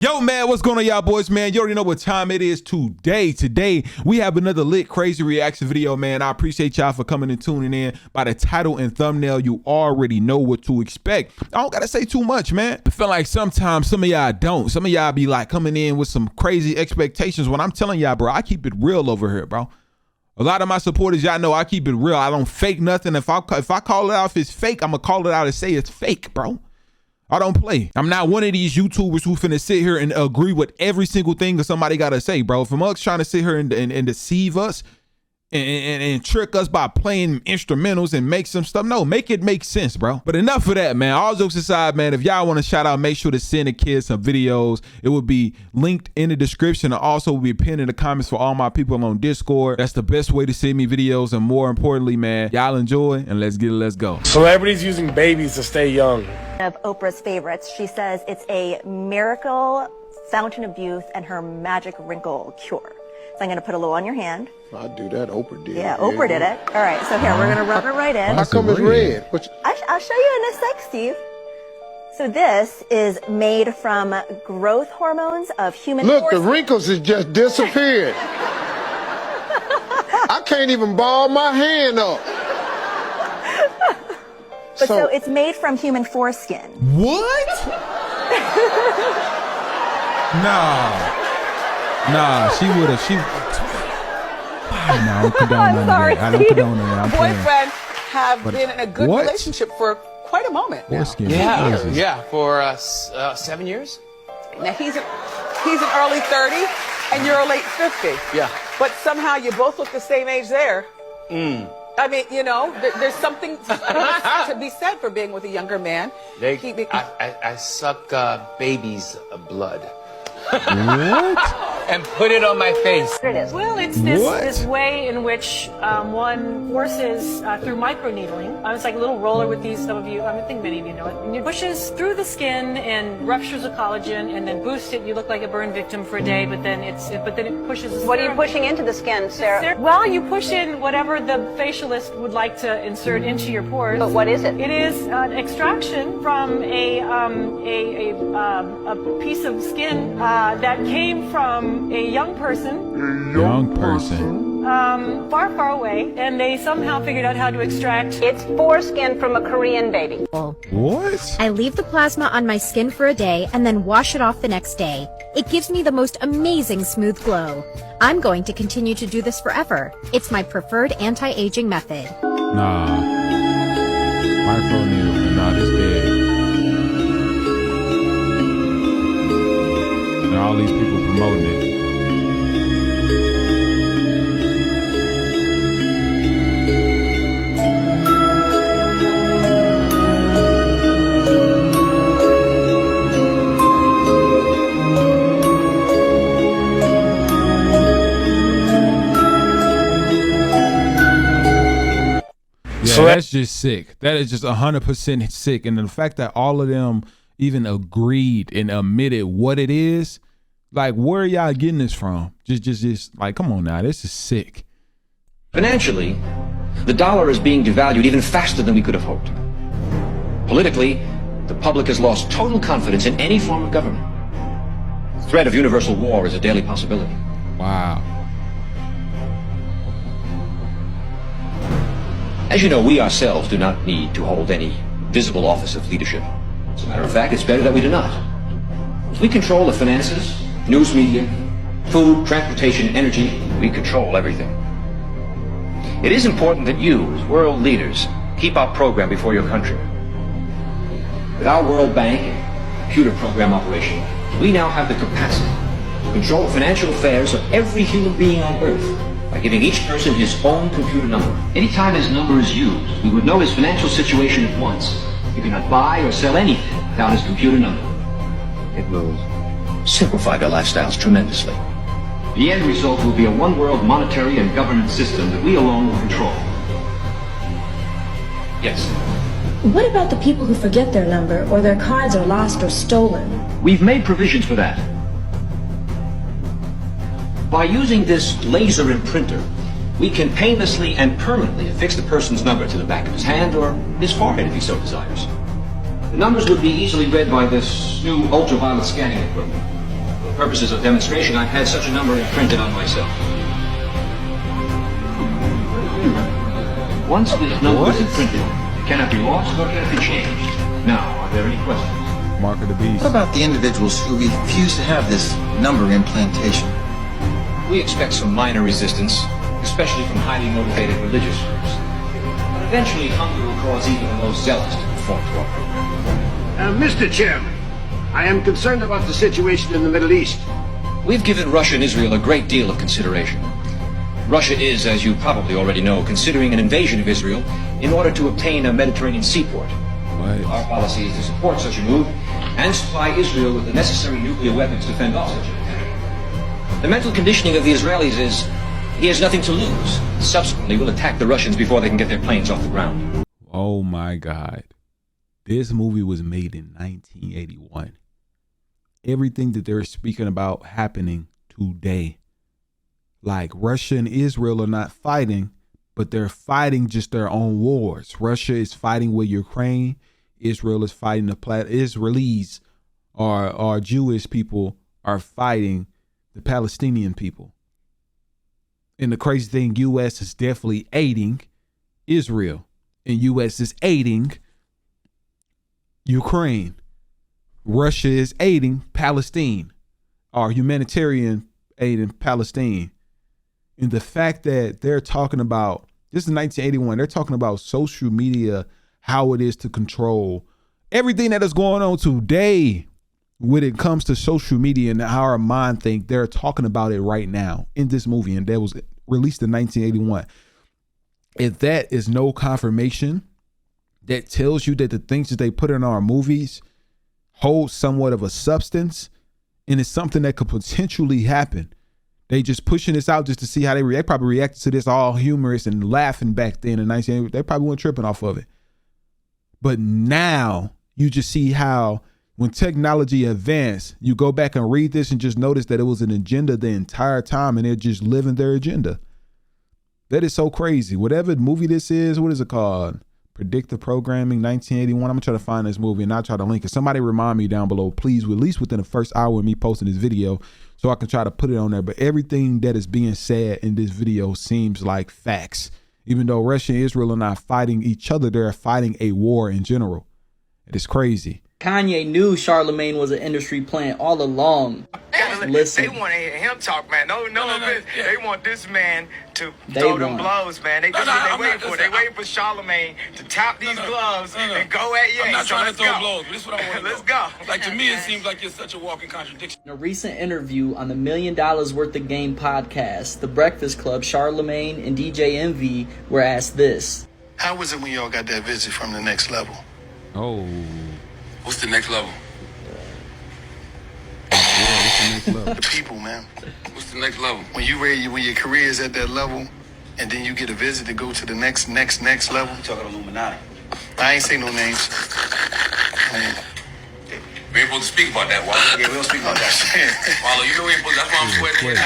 Yo, man, what's going on, y'all boys, man? You already know what time it is today. Today, we have another lit, crazy reaction video, man. I appreciate y'all for coming and tuning in. By the title and thumbnail, you already know what to expect. I don't got to say too much, man. I feel like sometimes some of y'all don't. Some of y'all be like coming in with some crazy expectations when I'm telling y'all, bro, I keep it real over here, bro. A lot of my supporters, y'all know I keep it real. I don't fake nothing. If I call it out if it's fake, I'm going to call it out and say it's fake, bro. I don't play. I'm not one of these YouTubers who finna sit here and agree with every single thing that somebody gotta say, bro. If a mug's trying to sit here and deceive us and trick us by playing instrumentals and make some stuff, no, make it make sense, bro. But enough of that, man. All jokes aside, man, if y'all want to shout out, make sure to send the kids some videos. It will be linked in the description, and also will be pinned in the comments for all my people on Discord. That's the best way to send me videos, and more importantly, man, y'all enjoy, and let's get it, let's go. Celebrities using babies to stay young. Of Oprah's favorites. She says it's a miracle fountain of youth and her magic wrinkle cure. So I'm going to put a little on your hand. I'll do that. Oprah did. Yeah, Oprah did it. All right, so here, we're going to rub it right in. How come it's red? I'll show you in a sec, Steve. So this is made from growth hormones of human Look, horses. the wrinkles has just disappeared. I can't even ball my hand up. But so it's made from human foreskin. What? Nah, she would have. No, I don't condone none of that. I don't condone that. Boyfriend have been in a good relationship for quite a moment now. Yeah, for 7 years. Now he's an early 30 and you're a late 50. Yeah. But somehow you both look the same age there. I mean, you know, there's something to be said for being with a younger man. I suck baby's blood. What? And put it on my face. Well, it's this way in which one forces through microneedling. It's like a little roller with these. Some of you, I think many of you know it. And it pushes through the skin and ruptures the collagen, and then boosts it. You look like a burn victim for a day, but then it pushes. What are you pushing into the skin, Sarah? Well, you push in whatever the facialist would like to insert into your pores. But what is it? It is an extraction from a piece of skin that came from a young person. Far, far away, and they somehow figured out how to extract. It's foreskin from a Korean baby. What? I leave the plasma on my skin for a day and then wash it off the next day. It gives me the most amazing smooth glow. I'm going to continue to do this forever. It's my preferred anti-aging method. Nah. Microneedle, nah, this dead. And all these people promoting it. Yeah, that's just sick. That is just 100% sick. And the fact that all of them even agreed and admitted what it is, like, where are y'all getting this from? Just like, come on now, this is sick. Financially, the dollar is being devalued even faster than we could have hoped. Politically, the public has lost total confidence in any form of government. The threat of universal war is a daily possibility. Wow. As you know, we ourselves do not need to hold any visible office of leadership. As a matter of fact, it's better that we do not. We control the finances, news media, food, transportation, energy. We control everything. It is important that you, as world leaders, keep our program before your country. With our World Bank and computer program operation, we now have the capacity to control the financial affairs of every human being on Earth by giving each person his own computer number. Anytime his number is used, we would know his financial situation at once. You cannot buy or sell anything without his computer number. It will simplify their lifestyles tremendously. The end result will be a one-world monetary and governance system that we alone will control. Yes. What about the people who forget their number or their cards are lost or stolen? We've made provisions for that. By using this laser imprinter, we can painlessly and permanently affix the person's number to the back of his hand or his forehead if he so desires. The numbers would be easily read by this new ultraviolet scanning equipment. purposes of demonstration, I've had such a number imprinted on myself. Once this number is imprinted, it cannot be lost nor can it be changed. Now, are there any questions? Mark of the beast. What about the individuals who refuse to have this number implantation? We expect some minor resistance, especially from highly motivated religious groups. But eventually, hunger will cause even the most zealous to conform to our program. Mr. Chairman, I am concerned about the situation in the Middle East. We've given Russia and Israel a great deal of consideration. Russia is, as you probably already know, considering an invasion of Israel in order to obtain a Mediterranean seaport. Right. Our policy is to support such a move and supply Israel with the necessary nuclear weapons to fend off such an attack. The mental conditioning of the Israelis is he has nothing to lose. Subsequently, we'll attack the Russians before they can get their planes off the ground. Oh my God. This movie was made in 1981. Everything that they're speaking about happening today. Like Russia and Israel are not fighting, but they're fighting just their own wars. Russia is fighting with Ukraine. Israel is fighting Israelis or Jewish people are fighting the Palestinian people. And the crazy thing, U.S. is definitely aiding Israel, and U.S. is aiding Ukraine. Russia is aiding Palestine, or humanitarian aid in Palestine. And the fact that they're talking about, this is 1981, they're talking about social media, how it is to control everything that is going on today when it comes to social media and how our mind think. They're talking about it right now in this movie, and that was released in 1981. If that is no confirmation, that tells you that the things that they put in our movies hold somewhat of a substance, and it's something that could potentially happen. They just pushing this out just to see how they react. They probably reacted to this all humorous and laughing back then in 1980. They probably weren't tripping off of it. But now you just see how when technology advanced, you go back and read this and just notice that it was an agenda the entire time, and they're just living their agenda. That is so crazy. Whatever movie this is, what is it called? Predictive Programming, 1981. I'm gonna try to find this movie and I'll try to link it. Somebody remind me down below, please, at least within the first hour of me posting this video, so I can try to put it on there. But everything that is being said in this video seems like facts. Even though Russia and Israel are not fighting each other, they're fighting a war in general. It is crazy. Kanye knew Charlamagne was an industry plant all along. Listen. They want to hear him talk, man. No. They want this man to throw them blows, man. They waiting for. They waiting for Charlamagne to tap these gloves and go at Ye. I'm not trying to throw blows, but this is what I want to Let's go. Like, to me, it seems like you're such a walking contradiction. In a recent interview on the $1 Million Worth of Game podcast, The Breakfast Club, Charlamagne and DJ Envy were asked this. How was it when y'all got that visit from the next level? Oh. What's the next level? The people, man. What's the next level? When you ready, when your career is at that level, and then you get a visit to go to the next level. You talking Illuminati? I ain't say no names. We ain't supposed to speak about that, Wallo. Yeah, we don't speak about that. Wallo, you know we ain't supposed to. That's why I'm sweating.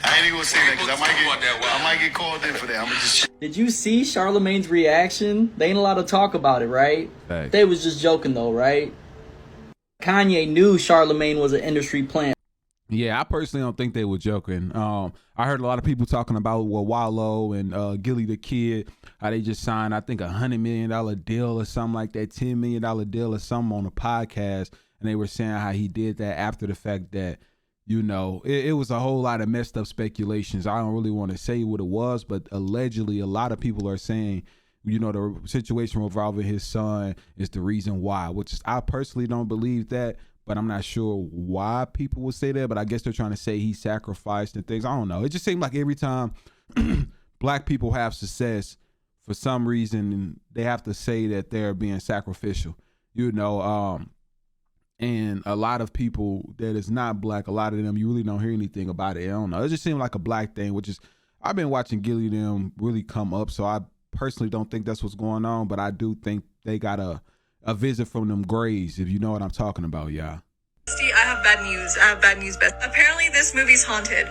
I ain't even gonna say that because I might get called in for that. I'm gonna just. Did you see Charlamagne's reaction? They ain't allowed to talk about it, right? Thanks. They was just joking though, right? Kanye knew Charlamagne was an industry plant. Yeah, I personally don't think they were joking. I heard a lot of people talking about Wallo and Gilly the Kid, how they just signed, I think, $100 million deal or something like that, $10 million deal or something on a podcast. And they were saying how he did that after the fact that, you know, it was a whole lot of messed up speculations. I don't really want to say what it was, but allegedly a lot of people are saying, you know, the situation involving his son is the reason why, which is, I personally don't believe that, but I'm not sure why people would say that. But I guess they're trying to say he sacrificed and things. I don't know. It just seemed like every time black people have success, for some reason, they have to say that they're being sacrificial, you know, and a lot of people that is not black, a lot of them, you really don't hear anything about it. I don't know. It just seemed like a black thing, which is, I've been watching Gilly them really come up. So I personally don't think that's what's going on, but I do think they got a visit from them Grays, if you know what I'm talking about, y'all. I have bad news, Beth. Apparently this movie's haunted.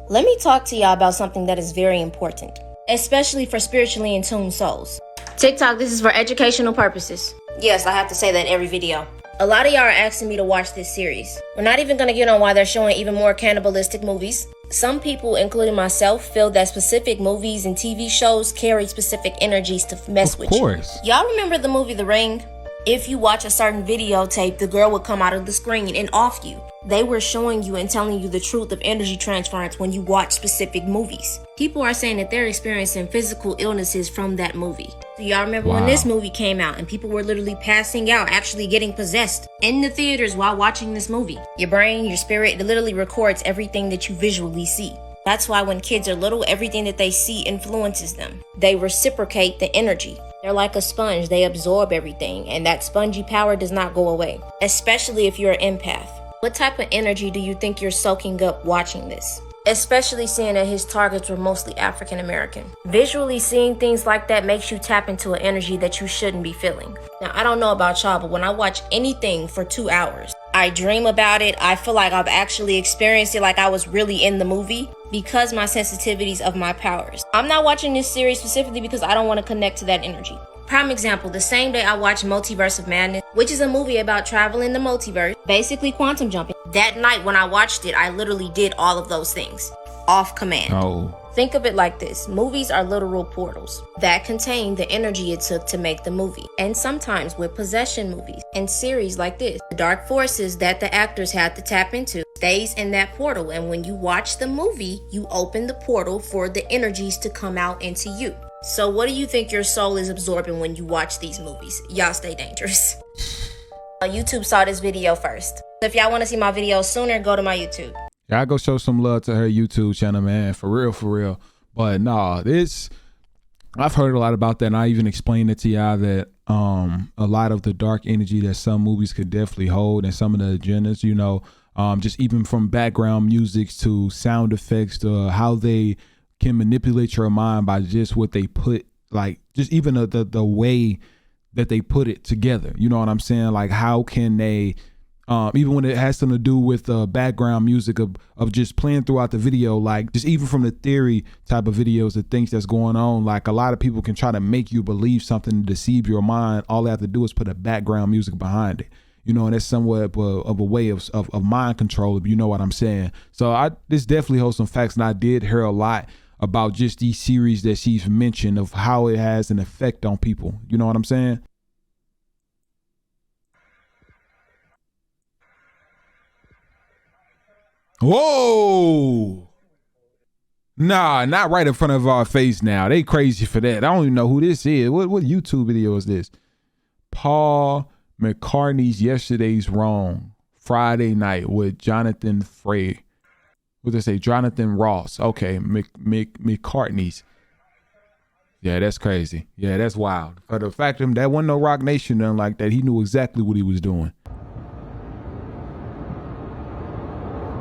Let me talk to y'all about something that is very important, especially for spiritually in tune souls. TikTok, this is for educational purposes. Yes, I have to say that every video. A lot of y'all are asking me to watch this series. We're not even gonna get on why they're showing even more cannibalistic movies. Some people, including myself, feel that specific movies and TV shows carry specific energies to mess with you. Y'all remember the movie The Ring? If you watch a certain videotape, the girl would come out of the screen and off you. They were showing you and telling you the truth of energy transference when you watch specific movies. People are saying that they're experiencing physical illnesses from that movie. So y'all remember when this movie came out and people were literally passing out, actually getting possessed in the theaters while watching this movie. Your brain, your spirit, it literally records everything that you visually see. That's why when kids are little, everything that they see influences them. They reciprocate the energy. They're like a sponge. They absorb everything, and that spongy power does not go away, especially if you're an empath. What type of energy do you think you're soaking up watching this? Especially seeing that his targets were mostly African American. Visually seeing things like that makes you tap into an energy that you shouldn't be feeling. Now, I don't know about y'all, but when I watch anything for 2 hours, I dream about it. I feel like I've actually experienced it, like I was really in the movie, because my sensitivities of my powers. I'm not watching this series specifically because I don't want to connect to that energy. Prime example, the same day I watched Multiverse of Madness, which is a movie about traveling the multiverse, basically quantum jumping. That night when I watched it, I literally did all of those things off command. Think of it like this. Movies are literal portals that contain the energy it took to make the movie. And sometimes with possession movies and series like this, the dark forces that the actors had to tap into stays in that portal. And when you watch the movie, you open the portal for the energies to come out into you. So what do you think your soul is absorbing when you watch these movies? Y'all stay dangerous. YouTube saw this video first. So if y'all want to see my videos sooner, go to my YouTube. Yeah, I go show some love to her YouTube channel, man. For real. But nah, I've heard a lot about that, and I even explained it to y'all that a lot of the dark energy that some movies could definitely hold, and some of the agendas, you know, just even from background music to sound effects to how they can manipulate your mind by just what they put, like just even the way that they put it together. You know what I'm saying? Like how can they, even when it has something to do with background music of just playing throughout the video, like just even from the theory type of videos, the things that's going on, like a lot of people can try to make you believe something to deceive your mind. All they have to do is put a background music behind it. You know, and that's somewhat of a way of mind control, if you know what I'm saying. So this definitely holds some facts, and I did hear a lot about just these series that she's mentioned of how it has an effect on people. You know what I'm saying? Whoa. Nah, not right in front of our face now. They crazy for that. I don't even know who this is. What YouTube video is this? Paul McCartney's Yesterday's Wrong, Friday night with Jonathan Frey. What did they say? Jonathan Ross. Okay, McCartney's. Yeah, that's crazy. Yeah, that's wild. For the fact that wasn't no Rock Nation, nothing like that. He knew exactly what he was doing.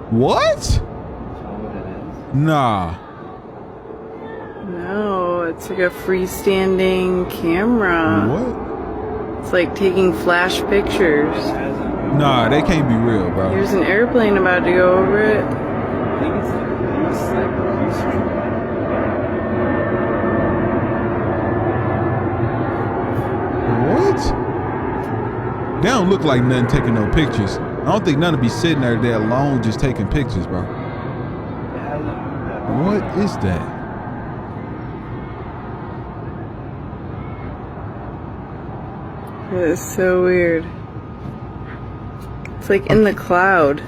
What? Nah. No, it's like a freestanding camera. What? It's like taking flash pictures. Nah, they can't be real, bro. There's an airplane about to go over it. What? They don't look like nothing taking no pictures. I don't think none would be sitting there alone just taking pictures, bro. What is that? That is so weird. It's like in the cloud.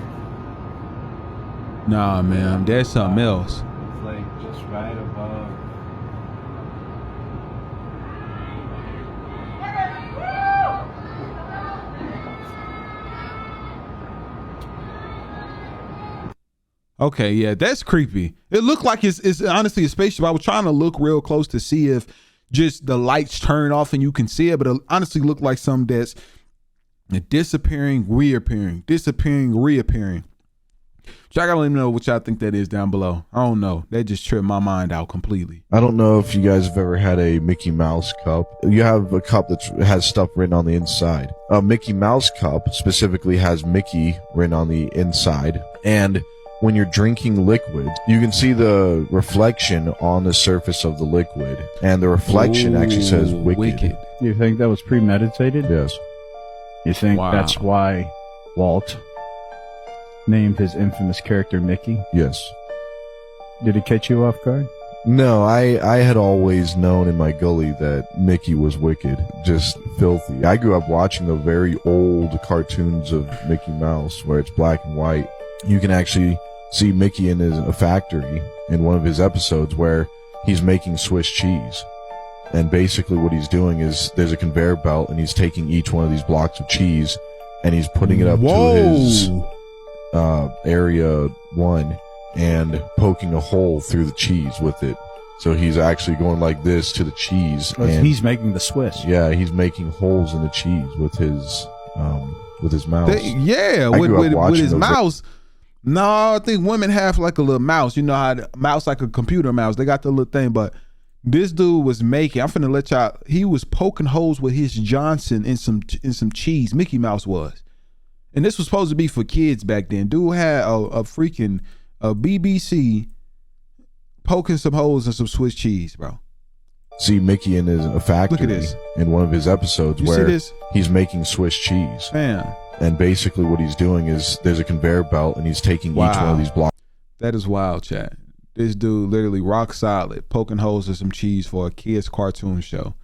Nah, man, that's something else. It's like just right above. Okay, yeah, that's creepy. It looked like it's honestly a spaceship. I was trying to look real close to see if just the lights turn off and you can see it, but it honestly looked like something that's disappearing, reappearing, disappearing, reappearing. So I gotta let me know what y'all think that is down below. I don't know. That just tripped my mind out completely. I don't know if you guys have ever had a Mickey Mouse cup. You have a cup that has stuff written on the inside. A Mickey Mouse cup specifically has Mickey written on the inside, and when you're drinking liquid, you can see the reflection on the surface of the liquid, and the reflection actually says wicked. You think that was premeditated? Yes. You think Wow. that's why Walt named his infamous character Mickey? Yes. Did it catch you off guard? No, I had always known in my gully that Mickey was wicked, just filthy. I grew up watching the very old cartoons of Mickey Mouse where it's black and white. You can actually see Mickey in a factory in one of his episodes where he's making Swiss cheese. And basically what he's doing is there's a conveyor belt and he's taking each one of these blocks of cheese and he's putting it up to his area 1 and poking a hole through the cheese with it. So he's actually going like this to the cheese. And He's making the Swiss. yeah, he's making holes in the cheese with his mouse. With his mouse. No, I think women have like a little mouse. You know how the mouse, like a computer mouse. They got the little thing, but this dude was making. I'm finna let y'all. He was poking holes with his Johnson in some cheese. Mickey Mouse was, and this was supposed to be for kids back then. Dude had a freaking BBC poking some holes in some Swiss cheese, bro. See Mickey in a factory. Look at this. In one of his episodes You where see this? he's making Swiss cheese. Man. And basically what he's doing is there's a conveyor belt and he's taking each one of these blocks. That is wild, chat. This dude literally rock solid, poking holes in some cheese for a kid's cartoon show.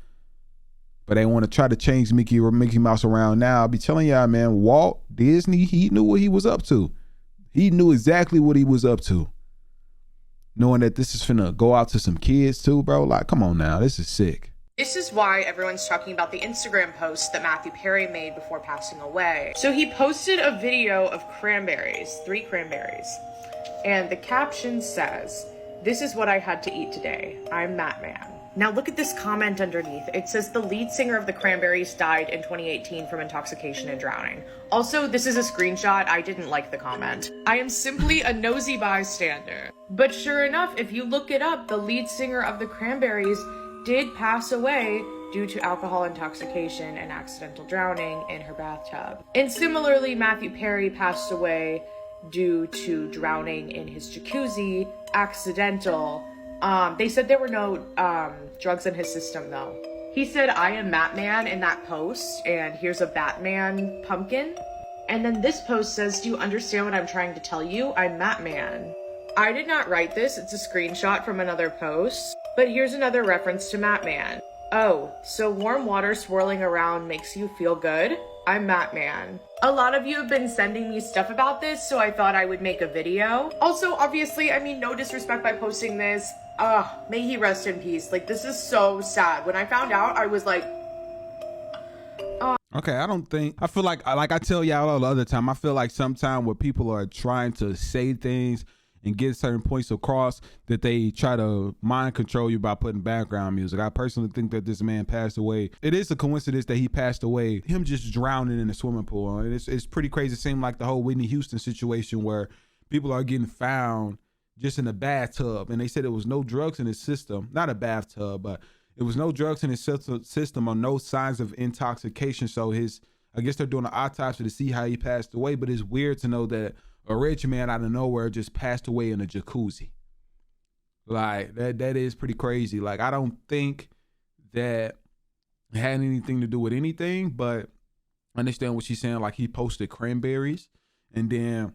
But they want to try to change Mickey Mouse around now. I'll be telling y'all, man, Walt Disney, he knew what he was up to. He knew exactly what he was up to. Knowing that this is finna go out to some kids too, bro. Like, come on now, this is sick. This is why everyone's talking about the Instagram post that Matthew Perry made before passing away. So he posted a video of cranberries, 3 cranberries. And the caption says, "This is what I had to eat today. I'm that man." Now look at this comment underneath. It says the lead singer of the Cranberries died in 2018 from intoxication and drowning. Also, this is a screenshot. I didn't like the comment. I am simply a nosy bystander. But sure enough, if you look it up, the lead singer of the Cranberries did pass away due to alcohol intoxication and accidental drowning in her bathtub. And similarly, Matthew Perry passed away due to drowning in his jacuzzi, accidental. They said there were no drugs in his system though. He said, "I am Batman" in that post, and here's a Batman pumpkin. And then this post says, "Do you understand what I'm trying to tell you? I'm Batman." I did not write this, it's a screenshot from another post. But here's another reference to Batman. "Oh, so warm water swirling around makes you feel good? I'm Batman." A lot of you have been sending me stuff about this, so I thought I would make a video. Also, obviously, I mean, no disrespect by posting this. May he rest in peace. Like, this is so sad. When I found out, I was like, Okay, I feel like I tell y'all all the other time, I feel like sometimes when people are trying to say things and get certain points across, that they try to mind control you by putting background music. I personally think that this man passed away. It is a coincidence that he passed away, him just drowning in a swimming pool. And it's pretty crazy. It seemed like the whole Whitney Houston situation where people are getting found just in a bathtub. And they said there was no drugs in his system, not a bathtub, but it was no drugs in his system or no signs of intoxication. So I guess they're doing an autopsy to see how he passed away. But it's weird to know that a rich man out of nowhere just passed away in a jacuzzi. Like, that is pretty crazy. Like, I don't think that it had anything to do with anything, but I understand what she's saying. Like, he posted cranberries, and then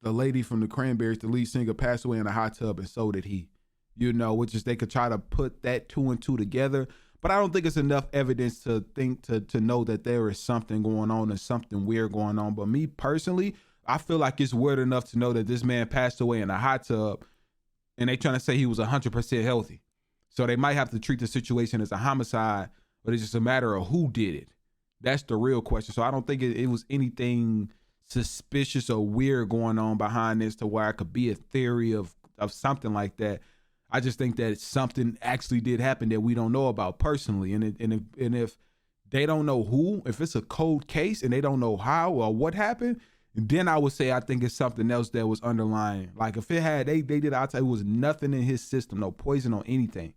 the lady from the Cranberries, the lead singer, passed away in a hot tub, and so did he. You know, which is they could try to put that 2 and 2 together, but I don't think it's enough evidence to think to know that there is something going on and something weird going on. But me personally, I feel like it's weird enough to know that this man passed away in a hot tub, and they trying to say he was 100% healthy. So they might have to treat the situation as a homicide, but it's just a matter of who did it. That's the real question. So I don't think it was anything suspicious or weird going on behind this to where it could be a theory of something like that. I just think that something actually did happen that we don't know about personally. And if they don't know who, if it's a cold case and they don't know how or what happened, then I would say I think it's something else that was underlying. Like if it had, they did, I'd say it was nothing in his system, no poison or anything.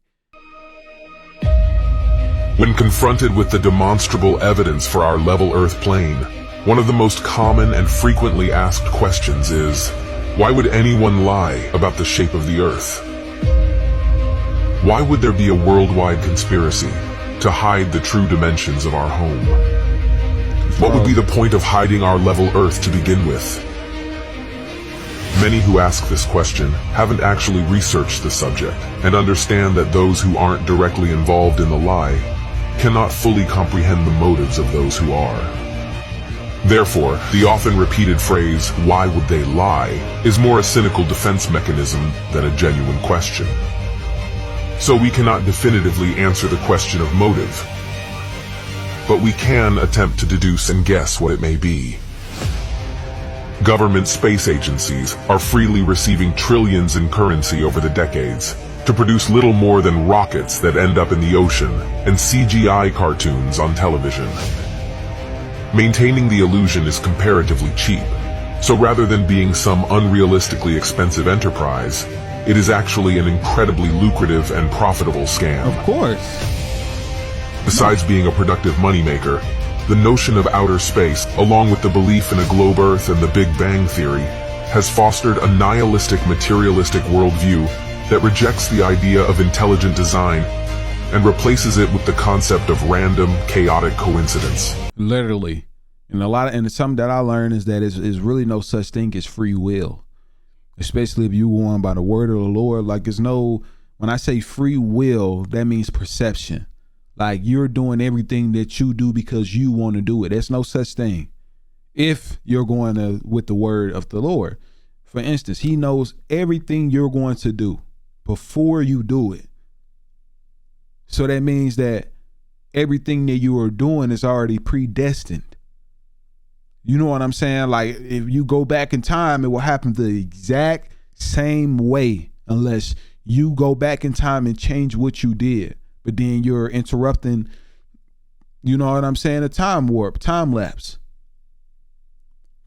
When confronted with the demonstrable evidence for our level Earth plane, one of the most common and frequently asked questions is, why would anyone lie about the shape of the Earth? Why would there be a worldwide conspiracy to hide the true dimensions of our home? What would be the point of hiding our level Earth to begin with? Many who ask this question haven't actually researched the subject and understand that those who aren't directly involved in the lie cannot fully comprehend the motives of those who are. Therefore, the often repeated phrase, "Why would they lie?" is more a cynical defense mechanism than a genuine question. So we cannot definitively answer the question of motive, but we can attempt to deduce and guess what it may be. Government space agencies are freely receiving trillions in currency over the decades to produce little more than rockets that end up in the ocean and CGI cartoons on television. Maintaining the illusion is comparatively cheap, so rather than being some unrealistically expensive enterprise, it is actually an incredibly lucrative and profitable scam. Of course. Besides being a productive moneymaker, the notion of outer space, along with the belief in a globe Earth and the Big Bang Theory, has fostered a nihilistic, materialistic worldview that rejects the idea of intelligent design and replaces it with the concept of random, chaotic coincidence. Literally. And something that I learned is that is really no such thing as free will. Especially if you want by the word of the Lord. Like when I say free will, that means perception. Like you're doing everything that you do because you want to do it. There's no such thing. If you're going with the word of the Lord. For instance, he knows everything you're going to do before you do it. So that means that everything that you are doing is already predestined. You know what I'm saying? Like if you go back in time, it will happen the exact same way unless you go back in time and change what you did. But then you're interrupting, you know what I'm saying? A time warp, time lapse.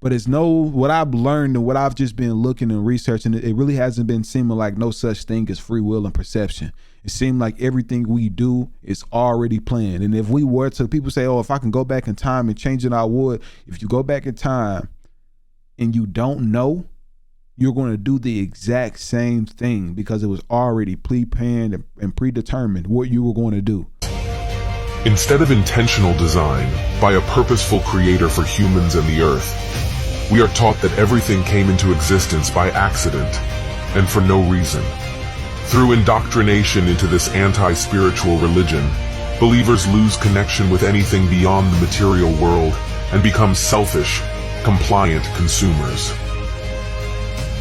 But what I've learned and what I've just been looking and researching, it really hasn't been seeming like no such thing as free will and perception. It seemed like everything we do is already planned. And if we were to, people say, oh, if I can go back in time and change it, I would. If you go back in time and you don't know, you're going to do the exact same thing because it was already pre-planned and predetermined what you were going to do. Instead of intentional design by a purposeful creator for humans and the earth, we are taught that everything came into existence by accident and for no reason. Through indoctrination into this anti-spiritual religion, believers lose connection with anything beyond the material world and become selfish, compliant consumers.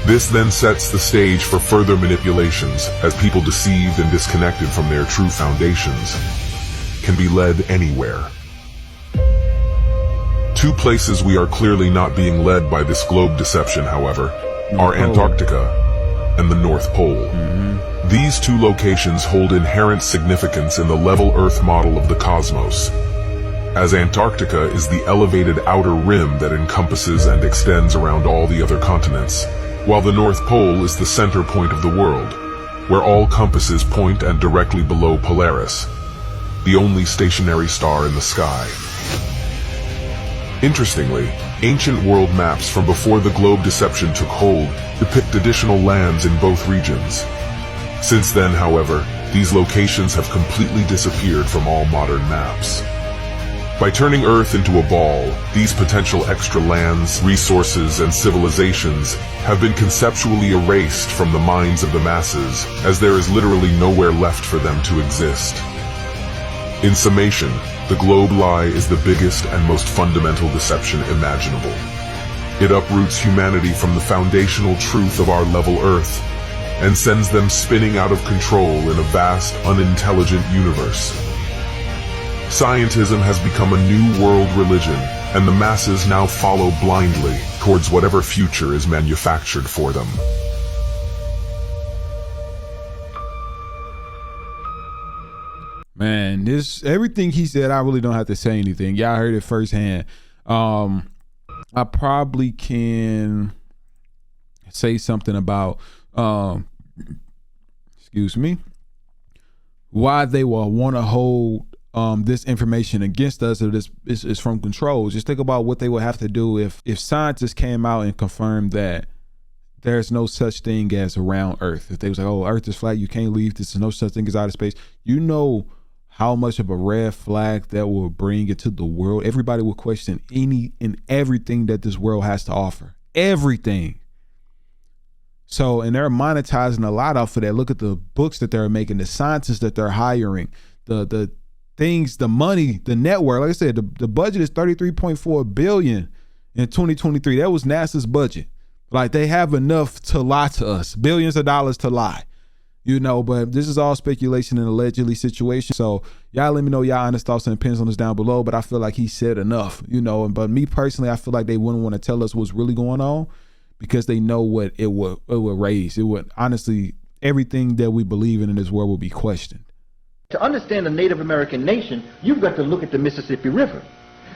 This then sets the stage for further manipulations as people deceived and disconnected from their true foundations can be led anywhere. Two places we are clearly not being led by this globe deception, however, are Antarctica and the North Pole. These two locations hold inherent significance in the level Earth model of the cosmos, as Antarctica is the elevated outer rim that encompasses and extends around all the other continents, while the North Pole is the center point of the world, where all compasses point and directly below Polaris, the only stationary star in the sky. Interestingly, ancient world maps from before the globe deception took hold depict additional lands in both regions. Since then, however, these locations have completely disappeared from all modern maps. By turning Earth into a ball, these potential extra lands, resources, and civilizations have been conceptually erased from the minds of the masses, as there is literally nowhere left for them to exist. In summation, the globe lie is the biggest and most fundamental deception imaginable. It uproots humanity from the foundational truth of our level Earth and sends them spinning out of control in a vast, unintelligent universe. Scientism has become a new world religion, and the masses now follow blindly towards whatever future is manufactured for them. Man, everything he said, I really don't have to say anything. Y'all heard it firsthand. I probably can say something about, excuse me, why they will want to hold this information against us, or this is from control. Just think about what they would have to do if scientists came out and confirmed that there's no such thing as around Earth. If they was like, oh, Earth is flat, you can't leave, there's no such thing as outer space. You know how much of a red flag that will bring into the world. Everybody will question any and everything that this world has to offer. Everything. So, and they're monetizing a lot off of that. Look at the books that they're making, the scientists that they're hiring, the things, the money, the network. Like I said, the budget is $33.4 billion in 2023. That was NASA's budget. Like, they have enough to lie to us, billions of dollars to lie, you know, but this is all speculation and allegedly situation. So y'all let me know y'all honest thoughts and opinions on this down below, but I feel like he said enough, you know, but me personally, I feel like they wouldn't want to tell us what's really going on because they know what it would raise. It would, honestly, everything that we believe in this world will be questioned. To understand the Native American nation, you've got to look at the Mississippi River,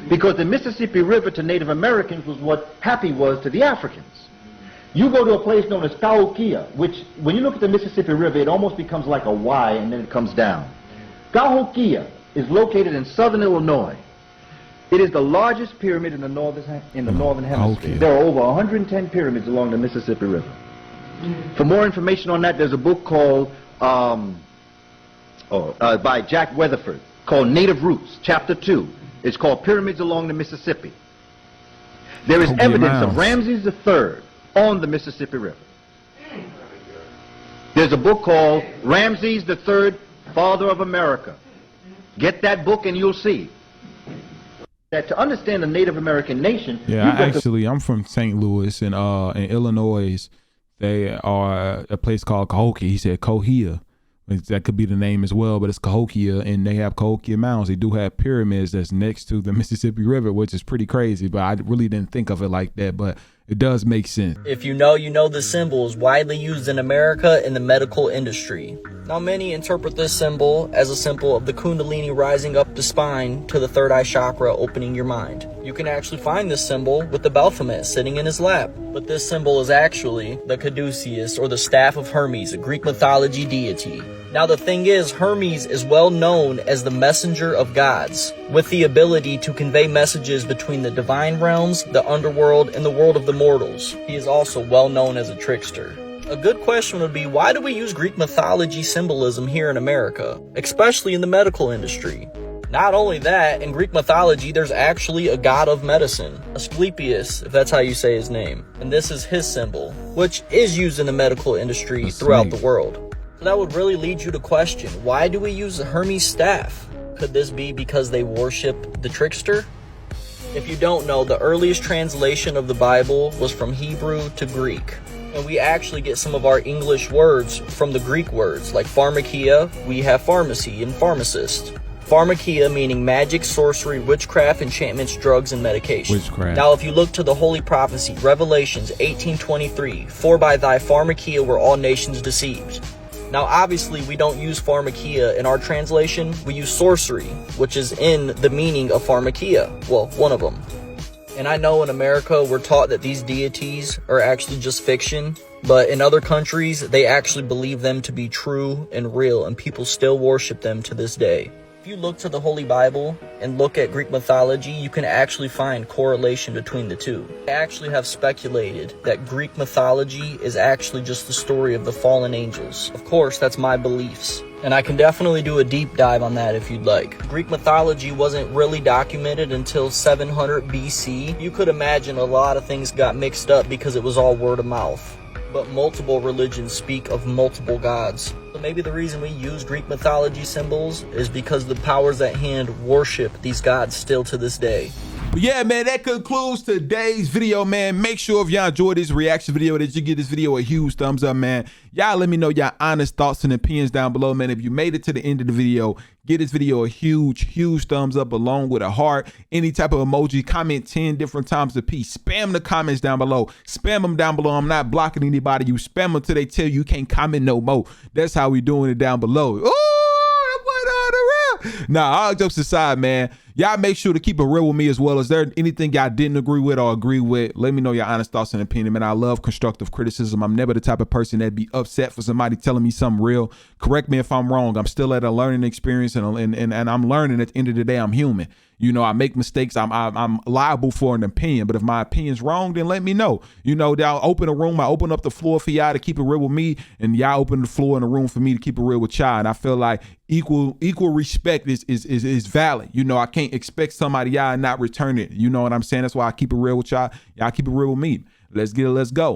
because the Mississippi River to Native Americans was what Happy was to the Africans. You go to a place known as Cahokia, which, when you look at the Mississippi River, it almost becomes like a Y and then it comes down. Cahokia is located in southern Illinois. It is the largest pyramid in the northern hemisphere. There are over 110 pyramids along the Mississippi River. For more information on that, there's a book called, by Jack Weatherford, called Native Roots, Chapter 2. It's called Pyramids Along the Mississippi. There is evidence of Ramses III on the Mississippi River. There's a book called Ramses III, Father of America. Get that book and you'll see that to understand the Native American nation. Yeah, I'm from St. Louis in Illinois. They are a place called Cahokia. He said Cahokia. That could be the name as well, but it's Cahokia, and they have Cahokia mounds. They do have pyramids that's next to the Mississippi River, which is pretty crazy, but I really didn't think of it like that, but it does make sense. If you know, you know. The symbol is widely used in America in the medical industry. Now, many interpret this symbol as a symbol of the Kundalini rising up the spine to the third eye chakra, opening your mind. You can actually find this symbol with the Baphomet sitting in his lap. But this symbol is actually the caduceus, or the staff of Hermes, a Greek mythology deity. Now, the thing is, Hermes is well known as the messenger of gods, with the ability to convey messages between the divine realms, the underworld, and the world of the mortals. He is also well known as a trickster. A good question would be, why do we use Greek mythology symbolism here in America, especially in the medical industry? Not only that, in Greek mythology, there's actually a god of medicine, Asclepius, if that's how you say his name. And this is his symbol, which is used in the medical industry throughout the world. So that would really lead you to question, why do we use the Hermes staff? Could this be because they worship the trickster? If you don't know, the earliest translation of the Bible was from Hebrew to Greek. And we actually get some of our English words from the Greek words, like pharmakia, we have pharmacy and pharmacist. Pharmakia meaning magic, sorcery, witchcraft, enchantments, drugs, and medication. Witchcraft. Now, if you look to the Holy Prophecy, Revelations 18:23, for by thy pharmakia were all nations deceived. Now, obviously, we don't use pharmakia in our translation. We use sorcery, which is in the meaning of pharmakia. Well, one of them. And I know in America, we're taught that these deities are actually just fiction. But in other countries, they actually believe them to be true and real, and people still worship them to this day. If you look to the Holy Bible and look at Greek mythology, you can actually find correlation between the two. I actually have speculated that Greek mythology is actually just the story of the fallen angels. Of course, that's my beliefs, and I can definitely do a deep dive on that if you'd like. Greek mythology wasn't really documented until 700 BC. You could imagine a lot of things got mixed up because it was all word of mouth. But multiple religions speak of multiple gods. So maybe the reason we use Greek mythology symbols is because the powers at hand worship these gods still to this day. But yeah, man, that concludes today's video, man. Make sure if y'all enjoyed this reaction video that you give this video a huge thumbs up, man. Y'all let me know y'all honest thoughts and opinions down below, man. If you made it to the end of the video, give this video a huge thumbs up along with a heart, any type of emoji, comment 10 different times a piece. Spam the comments down below. Spam them down below. I'm not blocking anybody. You spam them till they tell you can't comment no more. That's how we doing it down below. Ooh! Nah, all jokes aside, man, y'all make sure to keep it real with me as well. Is there anything y'all didn't agree with or agree with? Let me know your honest thoughts and opinion, man. I love constructive criticism. I'm never the type of person that be upset for somebody telling me something real. Correct me if I'm wrong. I'm still at a learning experience, and I'm learning. At the end of the day, I'm human. You know, I make mistakes. I'm liable for an opinion, but if my opinion's wrong, then let me know. You know, I'll open a room. I open up the floor for y'all to keep it real with me, and y'all open the floor in the room for me to keep it real with y'all. And I feel like equal respect is valid. You know, I can't expect somebody y'all and not return it. You know what I'm saying? That's why I keep it real with y'all. Y'all keep it real with me. Let's get it. Let's go.